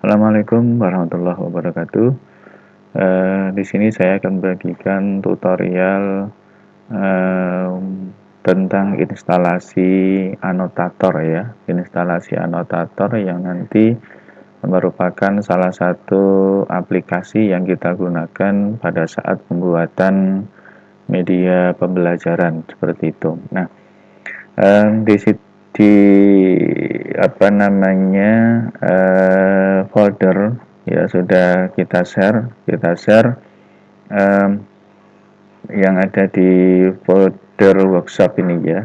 Assalamualaikum warahmatullahi wabarakatuh. Di sini saya akan bagikan tutorial tentang instalasi anotator ya. Instalasi anotator yang nanti merupakan salah satu aplikasi yang kita gunakan pada saat pembuatan media pembelajaran seperti itu. Nah, di di folder ya sudah kita share yang ada di folder workshop ini ya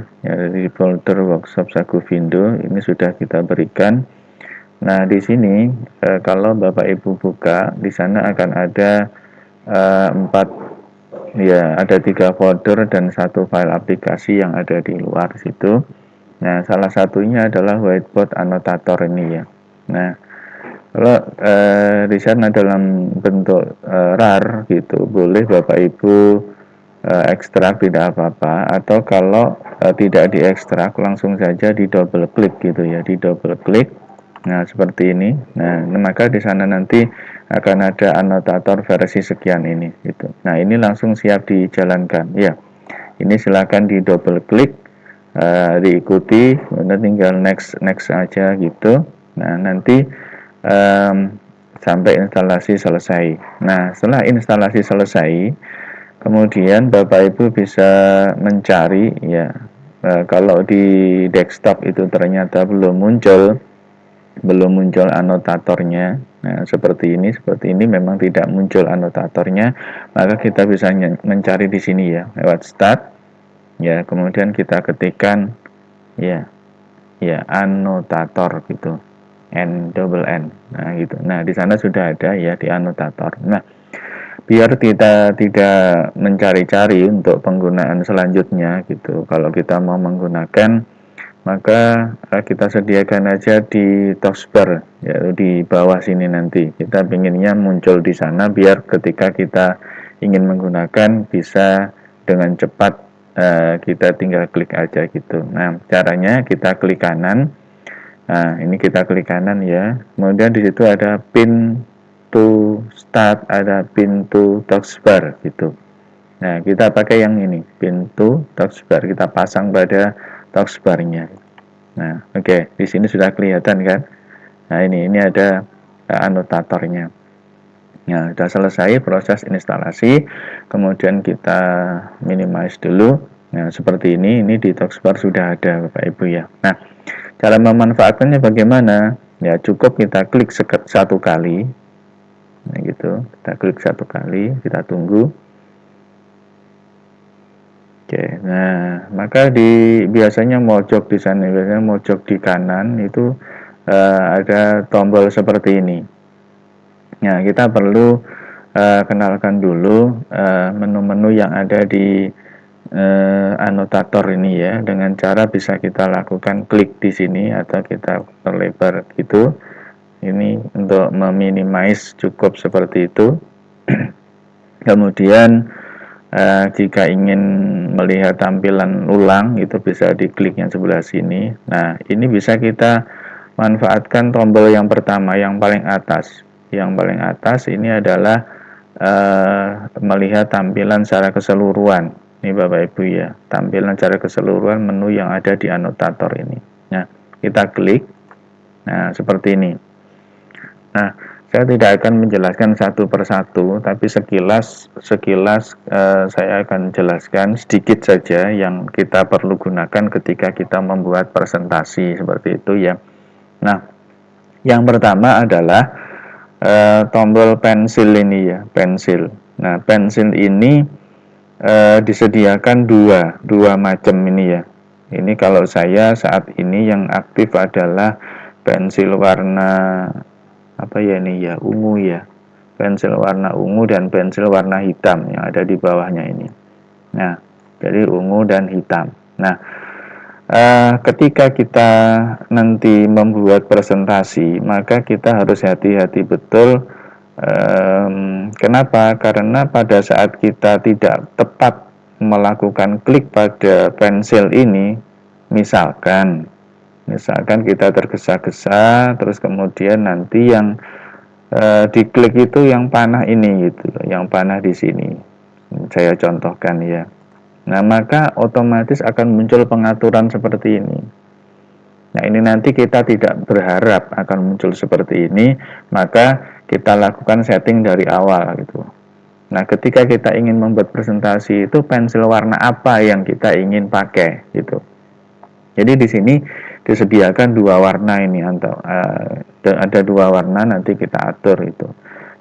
di folder workshop Saguvindo ini sudah kita berikan. Nah, di sini kalau Bapak Ibu buka, di sana akan ada empat ya, ada 3 folder dan 1 file aplikasi yang ada di luar situ. Nah, salah satunya adalah whiteboard annotator ini ya. Nah, kalau di sana dalam bentuk RAR gitu, boleh Bapak Ibu ekstrak tidak apa-apa, atau kalau tidak diekstrak langsung saja di double klik gitu ya, di double klik. Nah, seperti ini. Nah, maka di sana nanti akan ada anotator versi sekian ini gitu. Nah, ini langsung siap dijalankan ya. Ini silakan di double klik, diikuti, kemudian tinggal next next aja gitu. Nah, nanti sampai instalasi selesai. Nah, setelah instalasi selesai, kemudian Bapak Ibu bisa mencari ya. Kalau di desktop itu ternyata belum muncul anotatornya. Nah, seperti ini memang tidak muncul anotatornya, maka kita bisa mencari di sini ya, lewat start. Ya, kemudian kita ketikkan ya, anotator gitu. N. Nah, gitu. Nah, di sana sudah ada ya di anotator. Nah, biar kita tidak mencari-cari untuk penggunaan selanjutnya gitu. Kalau kita mau menggunakan, maka kita sediakan aja di taskbar ya, di bawah sini nanti. Kita pinginnya muncul di sana biar ketika kita ingin menggunakan bisa dengan cepat, kita tinggal klik aja gitu. Nah, caranya kita klik kanan. Nah, ini kita klik kanan ya. Kemudian di situ ada pin to start, ada pin to taskbar gitu. Nah, kita pakai yang ini, pin to taskbar. Kita pasang pada taskbarnya. Nah, oke, di sini sudah kelihatan kan? Nah, ini ada anotatornya. Nah, sudah selesai proses instalasi, kemudian kita minimize dulu. Nah, seperti ini di taskbar sudah ada Bapak Ibu ya. Nah, cara memanfaatkannya bagaimana? Ya, cukup kita klik satu kali. Nah, gitu. Kita klik satu kali, kita tunggu. Oke, nah maka biasanya mojok di sana, biasanya mojok di kanan itu ada tombol seperti ini. Nah, kita perlu kenalkan dulu menu-menu yang ada di anotator ini ya, dengan cara bisa kita lakukan klik di sini atau kita perlebar gitu. Ini untuk meminimize cukup seperti itu. Kemudian jika ingin melihat tampilan ulang itu bisa diklik yang sebelah sini. Nah, ini bisa kita manfaatkan tombol yang pertama, yang paling atas. Yang paling atas ini adalah melihat tampilan secara keseluruhan. Ini Bapak Ibu ya, tampilan secara keseluruhan menu yang ada di anotator ini. Nah, kita klik. Nah, seperti ini. Nah, saya tidak akan menjelaskan satu persatu, tapi sekilas saya akan jelaskan sedikit saja yang kita perlu gunakan ketika kita membuat presentasi seperti itu ya. Nah, yang pertama adalah tombol pensil ini ya, pensil. Nah, pensil ini disediakan dua macam ini ya. Ini kalau saya saat ini yang aktif adalah pensil warna apa ya ini ya, ungu ya, pensil warna ungu dan pensil warna hitam yang ada di bawahnya ini. Nah, jadi ungu dan hitam. Nah, ketika kita nanti membuat presentasi, maka kita harus hati-hati betul. Kenapa? Karena pada saat kita tidak tepat melakukan klik pada pensil ini, misalkan kita tergesa-gesa, terus kemudian nanti yang diklik itu yang panah ini gitu loh, yang panah di sini. Saya contohkan ya. Nah, maka otomatis akan muncul pengaturan seperti ini. Nah, ini nanti kita tidak berharap akan muncul seperti ini, maka kita lakukan setting dari awal gitu. Nah, ketika kita ingin membuat presentasi itu pensil warna apa yang kita ingin pakai gitu. Jadi di sini disediakan dua warna ini atau ada dua warna nanti kita atur itu.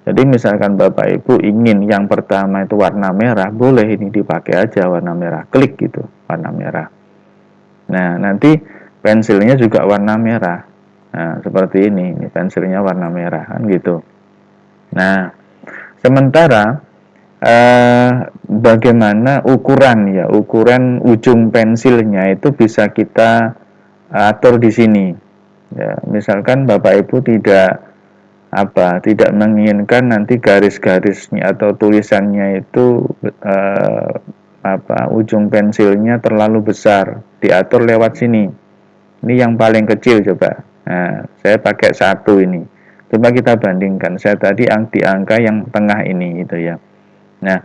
Jadi misalkan Bapak Ibu ingin yang pertama itu warna merah, boleh ini dipakai aja warna merah, klik gitu, warna merah. Nah, nanti pensilnya juga warna merah. Nah, seperti ini pensilnya warna merah kan gitu. Nah, sementara bagaimana ukuran ujung pensilnya itu bisa kita atur di sini. Ya, misalkan Bapak Ibu tidak menginginkan nanti garis-garisnya atau tulisannya itu ujung pensilnya terlalu besar, diatur lewat sini. Ini yang paling kecil coba. Nah, saya pakai 1 ini. Coba kita bandingkan. Saya tadi di angka yang tengah ini gitu ya. Nah,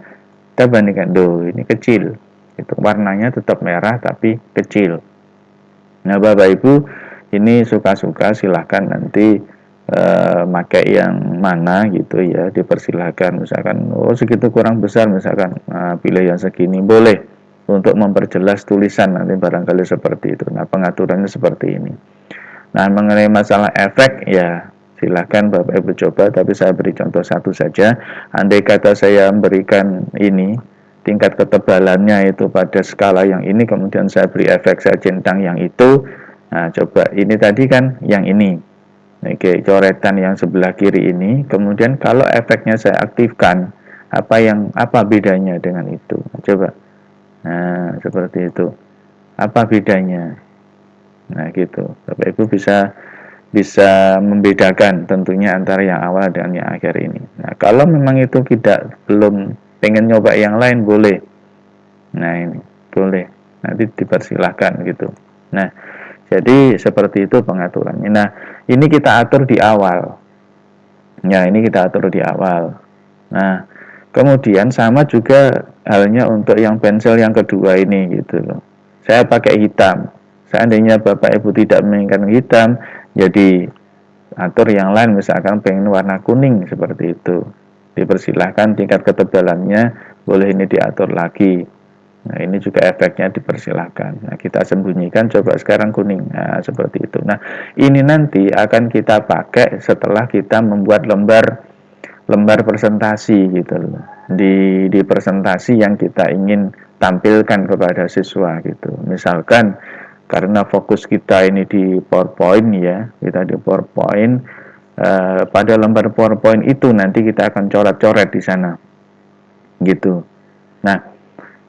kita bandingkan, ini kecil. Itu warnanya tetap merah tapi kecil. Nah, Bapak Ibu ini suka-suka silahkan nanti pakai yang mana gitu ya, dipersilahkan. Misalkan segitu kurang besar, misalkan pilih yang segini, boleh untuk memperjelas tulisan nanti barangkali seperti itu. Nah, pengaturannya seperti ini. Nah, mengenai masalah efek ya silahkan Bapak Ibu coba, tapi saya beri contoh satu saja. Andai kata saya memberikan ini tingkat ketebalannya itu pada skala yang ini, kemudian saya beri efek, saya centang yang itu. Nah, coba ini tadi kan yang ini. Oke, coretan yang sebelah kiri ini, kemudian kalau efeknya saya aktifkan, apa bedanya dengan itu? Coba. Nah, seperti itu. Apa bedanya? Nah, gitu. Bapak Ibu bisa bisa membedakan tentunya antara yang awal dan yang akhir ini. Nah, kalau memang itu belum pengen nyoba yang lain, boleh. Nah, ini boleh. Nanti dipersilahkan gitu. Nah, jadi seperti itu pengaturannya. Nah, ini kita atur di awal. Ya, ini kita atur di awal. Nah, kemudian sama juga halnya untuk yang pensil yang kedua ini gitu loh. Saya pakai hitam. Seandainya Bapak Ibu tidak menginginkan hitam, jadi atur yang lain, misalkan pengen warna kuning seperti itu. Dipersilahkan tingkat ketebalannya, boleh ini diatur lagi. Nah, ini juga efeknya dipersilahkan. Nah, kita sembunyikan, coba sekarang kuning. Nah, seperti itu. Nah, ini nanti akan kita pakai setelah kita membuat lembar presentasi gitu loh. Di presentasi yang kita ingin tampilkan kepada siswa gitu. Misalkan karena fokus kita ini di PowerPoint ya, kita di PowerPoint, pada lembar PowerPoint itu nanti kita akan coret-coret di sana gitu. Nah,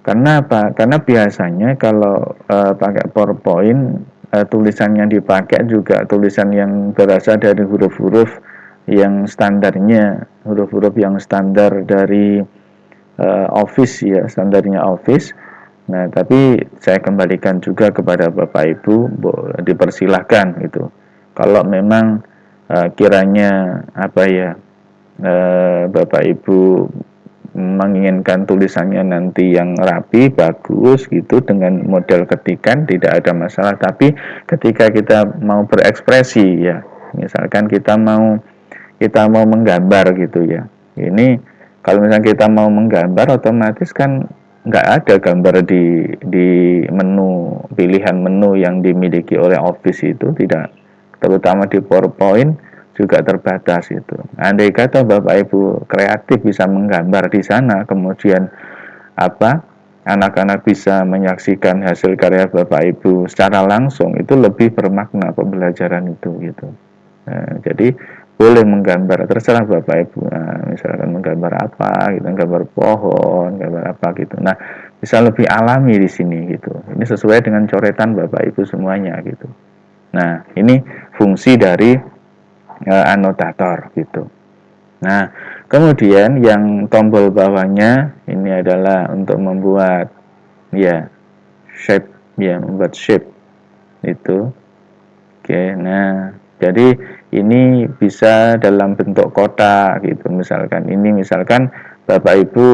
karena apa? Karena biasanya kalau pakai PowerPoint, tulisan yang dipakai juga tulisan yang berasal dari huruf-huruf yang standarnya, huruf-huruf yang standar dari Office ya, standarnya Office. Nah, tapi saya kembalikan juga kepada Bapak Ibu, dipersilahkan itu. Kalau memang kiranya Bapak Ibu menginginkan tulisannya nanti yang rapi, bagus gitu dengan model ketikan, tidak ada masalah. Tapi ketika kita mau berekspresi ya, misalkan kita mau menggambar gitu ya, ini kalau misalnya kita mau menggambar, otomatis kan nggak ada gambar di menu, pilihan menu yang dimiliki oleh Office itu tidak, terutama di PowerPoint juga terbatas itu. Andai kata Bapak Ibu kreatif bisa menggambar di sana, kemudian anak-anak bisa menyaksikan hasil karya Bapak Ibu secara langsung, itu lebih bermakna pembelajaran itu gitu. Nah, jadi boleh menggambar, terserah Bapak Ibu. Nah, misalkan menggambar apa gitu, gambar pohon, gambar apa gitu. Nah, bisa lebih alami di sini gitu. Ini sesuai dengan coretan Bapak Ibu semuanya gitu. Nah, ini fungsi dari anotator gitu. Nah, kemudian yang tombol bawahnya ini adalah untuk membuat ya shape, ya membuat shape itu. Oke, nah jadi ini bisa dalam bentuk kotak gitu. Misalkan ini misalkan Bapak Ibu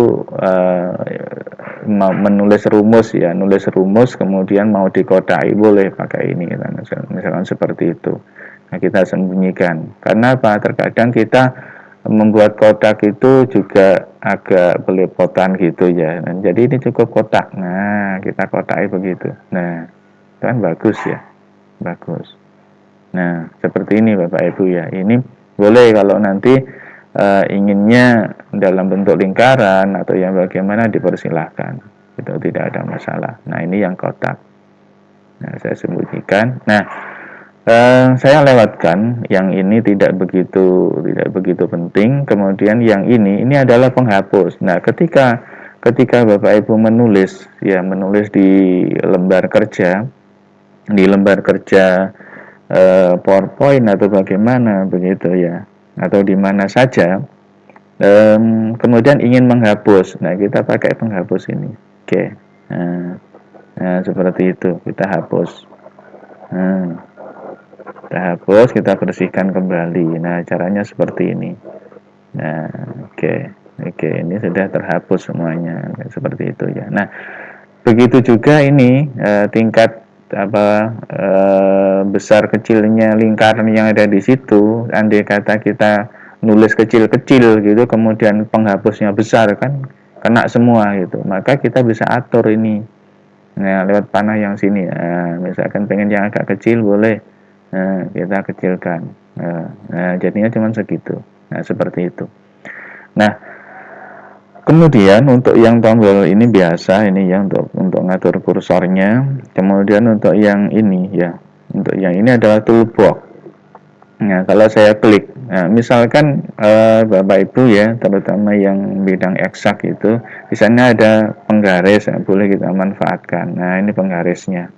mau menulis rumus ya, nulis rumus kemudian mau dikotai boleh pakai ini, misalkan seperti itu. Nah, kita sembunyikan. Karena apa? Terkadang kita membuat kotak itu juga agak belepotan gitu ya. Nah, jadi ini cukup kotak. Nah, kita kotai begitu. Nah, kan bagus ya, bagus. Nah, seperti ini Bapak Ibu ya. Ini boleh kalau nanti inginnya dalam bentuk lingkaran atau yang bagaimana dipersilahkan. Itu tidak ada masalah. Nah, ini yang kotak. Nah, saya sembunyikan. Nah, saya lewatkan yang ini tidak begitu penting. Kemudian yang ini adalah penghapus. Nah, ketika Bapak Ibu menulis ya, menulis di lembar kerja PowerPoint atau bagaimana begitu ya, atau di mana saja, kemudian ingin menghapus. Nah, kita pakai penghapus ini. Oke. Nah, seperti itu kita hapus. Kita hapus, kita bersihkan kembali. Nah, caranya seperti ini. Nah, oke, ini sudah terhapus semuanya, seperti itu ya. Nah, begitu juga ini tingkat besar kecilnya lingkaran yang ada di situ. Andai kata kita nulis kecil-kecil gitu, kemudian penghapusnya besar kan, kena semua gitu. Maka kita bisa atur ini. Nah, lewat panah yang sini. Nah, misalkan pengen yang agak kecil boleh. Nah, kita kecilkan. Nah, jadinya cuma segitu. Nah, seperti itu. Nah, kemudian untuk yang tombol ini biasa ini ya, untuk ngatur kursornya. Kemudian untuk yang ini ya, untuk yang ini adalah toolbox. Nah, kalau saya klik, nah, misalkan Bapak Ibu ya, terutama yang bidang eksak itu, di sana ada penggaris, nah, boleh kita manfaatkan. Nah, ini penggarisnya,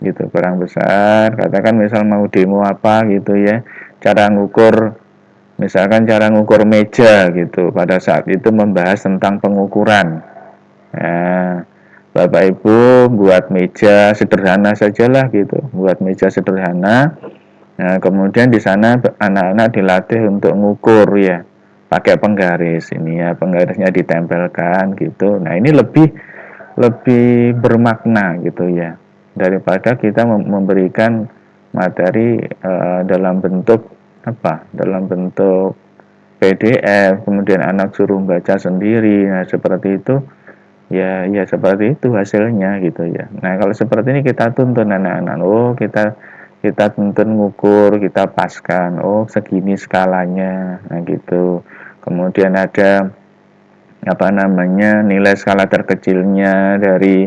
gitu, kurang besar. Katakan misal mau demo apa gitu ya, misalkan cara ngukur meja gitu. Pada saat itu membahas tentang pengukuran. Nah, Bapak Ibu buat meja sederhana sajalah gitu, buat meja sederhana. Nah, kemudian di sana anak-anak dilatih untuk ngukur ya, pakai penggaris ini ya, penggarisnya ditempelkan gitu. Nah, ini lebih bermakna gitu ya, daripada kita memberikan materi dalam bentuk apa? Dalam bentuk PDF, kemudian anak suruh baca sendiri. Nah, seperti itu ya, seperti itu hasilnya gitu ya. Nah, kalau seperti ini kita tuntun anak-anak, oh kita tuntun ngukur, kita paskan, oh segini skalanya, nah gitu. Kemudian ada apa namanya, nilai skala terkecilnya dari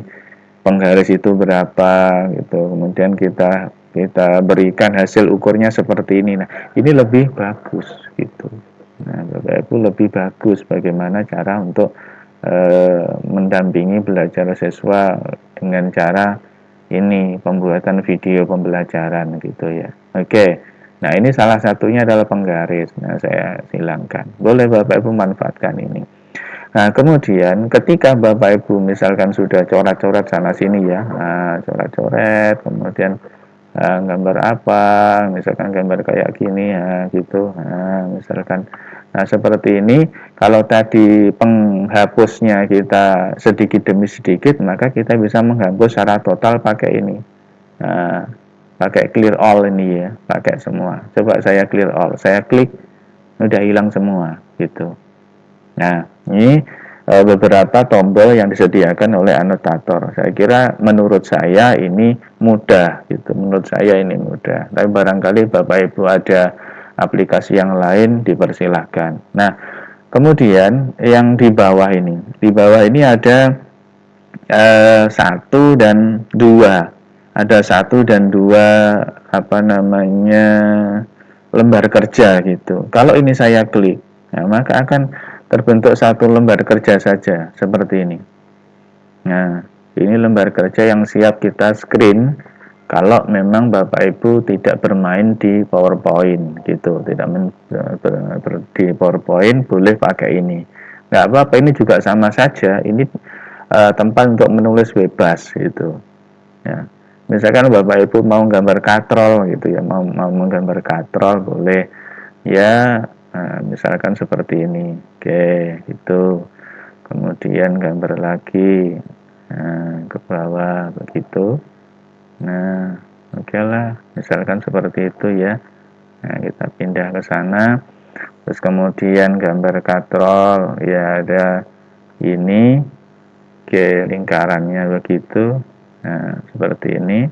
penggaris itu berapa gitu. Kemudian kita berikan hasil ukurnya seperti ini. Nah, ini lebih bagus gitu. Nah, Bapak Ibu, lebih bagus bagaimana cara untuk mendampingi belajar siswa dengan cara ini, pembuatan video pembelajaran gitu ya. Oke. Nah, ini salah satunya adalah penggaris. Nah, saya silangkan. Boleh Bapak Ibu manfaatkan ini. Nah, kemudian ketika Bapak Ibu misalkan sudah coret-coret sana sini ya, nah, coret-coret, kemudian gambar apa, misalkan gambar kayak gini ya gitu. Nah, misalkan seperti ini, kalau tadi penghapusnya kita sedikit demi sedikit, maka kita bisa menghapus secara total pakai ini. Nah, pakai clear all ini ya, pakai semua. Coba saya clear all, saya klik, udah hilang semua gitu. Nah, ini beberapa tombol yang disediakan oleh anotator. Saya kira menurut saya ini mudah gitu. Menurut saya ini mudah. Tapi barangkali Bapak Ibu ada aplikasi yang lain, dipersilahkan. Nah, kemudian yang di bawah ini ada 1 dan 2. Ada 1 dan 2 apa namanya, lembar kerja gitu. Kalau ini saya klik, nah, maka akan terbentuk 1 lembar kerja saja seperti ini. Nah, ini lembar kerja yang siap kita screen kalau memang Bapak Ibu tidak bermain di PowerPoint gitu, tidak di PowerPoint, boleh pakai ini. Nggak apa-apa, ini juga sama saja. Ini tempat untuk menulis bebas gitu. Ya. Misalkan Bapak Ibu mau gambar katrol gitu ya, mau menggambar katrol boleh ya. Nah, misalkan seperti ini, oke, itu. Kemudian gambar lagi, nah, ke bawah begitu. Nah, oke lah, misalkan seperti itu ya. Nah, kita pindah ke sana. Terus kemudian gambar katrol ya, ada ini, oke, lingkarannya begitu. Nah, seperti ini,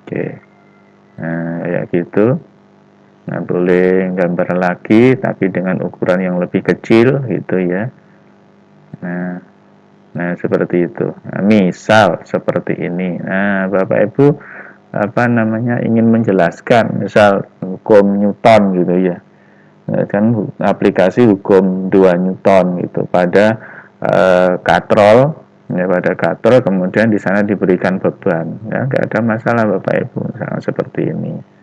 oke. Nah, kayak gitu. Nah, boleh gambar lagi tapi dengan ukuran yang lebih kecil gitu ya. Nah, seperti itu. Nah, misal seperti ini. Nah, Bapak Ibu ingin menjelaskan misal hukum Newton gitu ya. Nah, kan aplikasi hukum 2 Newton gitu pada katrol ya, pada katrol kemudian di sana diberikan beban. Ya, nggak ada masalah Bapak Ibu misalnya seperti ini.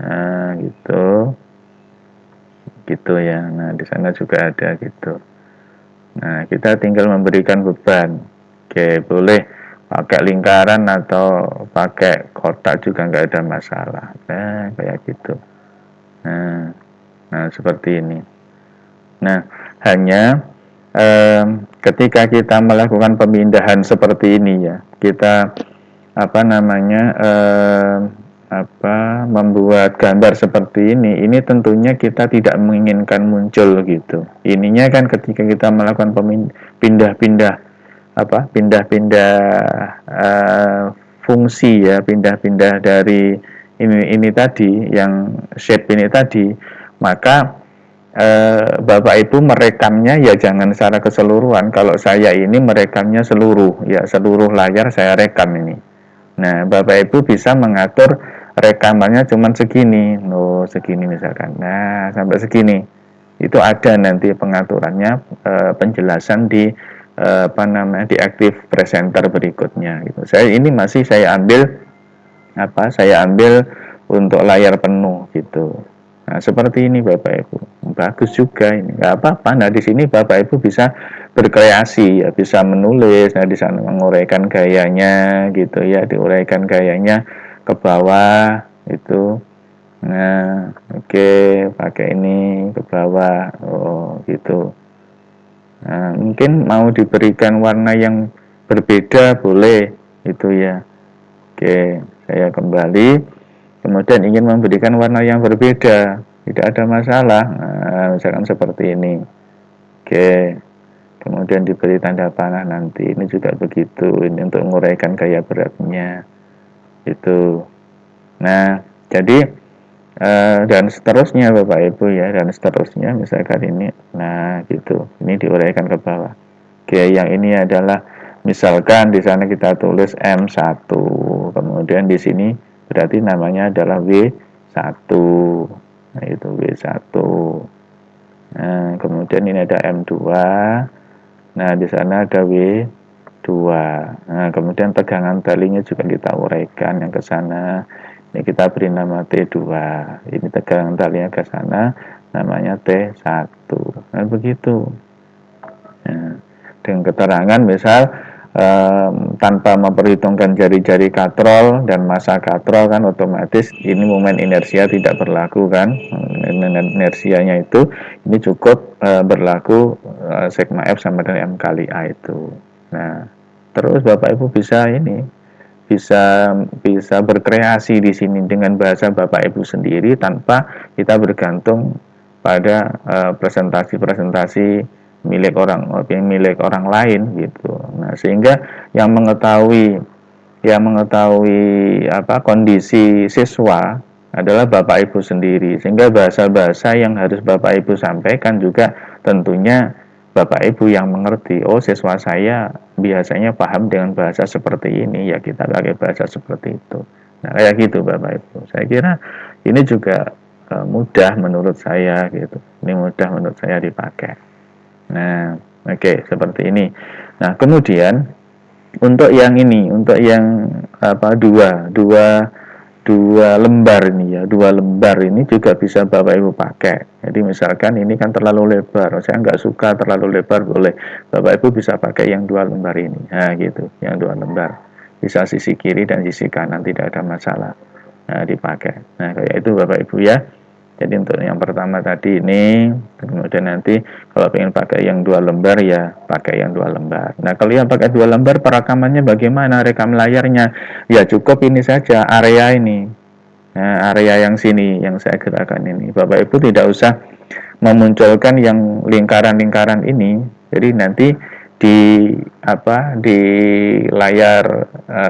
Nah, gitu ya. Nah, di sana juga ada gitu. Nah, kita tinggal memberikan beban. Oke, boleh pakai lingkaran atau pakai kotak juga nggak ada masalah. Nah, kayak gitu. Nah, seperti ini. Nah, hanya ketika kita melakukan pemindahan seperti ini ya, kita membuat gambar seperti ini tentunya kita tidak menginginkan muncul gitu. Ininya kan ketika kita melakukan pindah-pindah pindah-pindah fungsi ya, pindah-pindah dari ini tadi yang shape ini tadi, maka Bapak Ibu merekamnya ya jangan secara keseluruhan. Kalau saya ini merekamnya seluruh layar saya rekam ini. Nah, Bapak Ibu bisa mengatur rekamannya cuma segini, segini misalkan. Nah, sampai segini. Itu ada nanti pengaturannya, penjelasan di di active presenter berikutnya gitu. Saya ambil untuk layar penuh gitu. Nah, seperti ini Bapak Ibu. Bagus juga ini. Enggak apa-apa. Nah, di sini Bapak Ibu bisa berkreasi ya, bisa menulis. Nah, di sana menguraikan gayanya gitu ya, diuraikan gayanya ke bawah itu. Nah, oke, pakai ini ke bawah. Oh, gitu. Nah, mungkin mau diberikan warna yang berbeda boleh itu ya. Oke, saya kembali. Kemudian ingin memberikan warna yang berbeda, tidak ada masalah. Nah, misalkan seperti ini. Oke, kemudian diberi tanda panah nanti. Ini juga begitu. Ini untuk menguraikan gaya beratnya. Itu. Nah, jadi dan seterusnya Bapak Ibu ya, dan seterusnya misalkan ini. Nah, gitu. Ini diuraikan ke bawah. Oke, yang ini adalah misalkan di sana kita tulis M1. Kemudian di sini berarti namanya adalah W1. Nah, itu W1. Nah, kemudian ini ada M2. Nah, di sana ada W2. Nah, kemudian tegangan talinya juga kita uraikan yang ke sana. Ini kita beri nama T2. Ini tegangan talinya ke sana, namanya T1. Nah, begitu. Nah, dengan keterangan misal tanpa memperhitungkan jari-jari katrol dan massa katrol kan otomatis ini momen inersia tidak berlaku kan. Inersianya itu ini cukup berlaku sigma F sama dengan M kali A itu. Nah, terus Bapak Ibu bisa bisa berkreasi di sini dengan bahasa Bapak Ibu sendiri tanpa kita bergantung pada presentasi-presentasi milik orang lain gitu. Nah, sehingga yang mengetahui kondisi siswa adalah Bapak Ibu sendiri. Sehingga bahasa-bahasa yang harus Bapak Ibu sampaikan juga tentunya Bapak Ibu yang mengerti. Oh, siswa saya biasanya paham dengan bahasa seperti ini, ya kita pakai bahasa seperti itu. Nah, kayak gitu Bapak Ibu. Saya kira ini juga mudah menurut saya gitu. Ini mudah menurut saya dipakai. Nah, oke, seperti ini. Nah, kemudian untuk yang ini, untuk yang dua lembar ini ya, dua lembar ini juga bisa Bapak Ibu pakai. Jadi misalkan ini kan terlalu lebar, saya nggak suka terlalu lebar, boleh Bapak Ibu bisa pakai yang dua lembar ini. Nah, gitu, yang dua lembar. bisa sisi kiri dan sisi kanan, tidak ada masalah dipakai. Nah kayak itu Bapak Ibu ya. Jadi untuk yang pertama tadi ini, kemudian nanti kalau ingin pakai yang 2 lembar ya pakai yang 2 lembar. Nah kalau yang pakai 2 lembar, perekamannya bagaimana, rekam layarnya? Ya cukup ini saja, area ini. Nah, area yang sini yang saya gerakkan ini, Bapak Ibu tidak usah memunculkan yang lingkaran-lingkaran ini. Jadi nanti di layar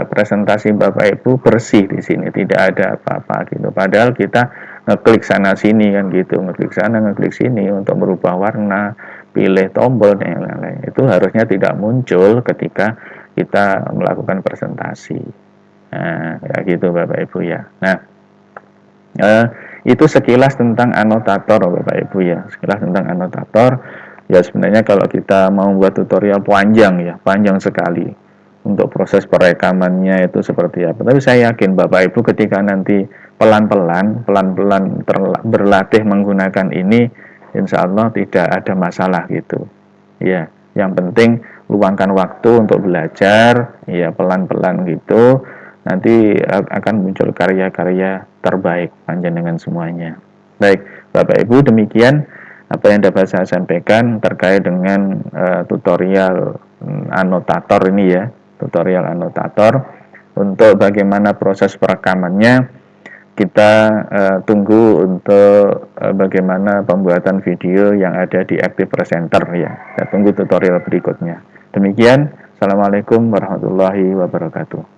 presentasi Bapak Ibu bersih di sini, tidak ada apa-apa gitu. Padahal kita ngeklik sana sini kan gitu, ngeklik sana ngeklik sini untuk merubah warna, pilih tombol dan lain-lain. Itu harusnya tidak muncul ketika kita melakukan presentasi. Nah, ya gitu Bapak Ibu ya. Nah, itu sekilas tentang anotator Bapak Ibu ya. Sekilas tentang anotator. Ya sebenarnya kalau kita mau buat tutorial panjang ya, panjang sekali untuk proses perekamannya itu seperti apa. Tapi saya yakin Bapak Ibu ketika nanti pelan-pelan berlatih menggunakan ini, insya Allah tidak ada masalah gitu. Ya, yang penting luangkan waktu untuk belajar, ya pelan-pelan gitu. Nanti akan muncul karya-karya terbaik panjenengan semuanya. Baik, Bapak Ibu, demikian apa yang dapat saya sampaikan terkait dengan tutorial anotator ini ya, tutorial anotator. Untuk bagaimana proses perekamannya, kita tunggu untuk bagaimana pembuatan video yang ada di Active Presenter ya. Kita tunggu tutorial berikutnya. Demikian, Assalamualaikum warahmatullahi wabarakatuh.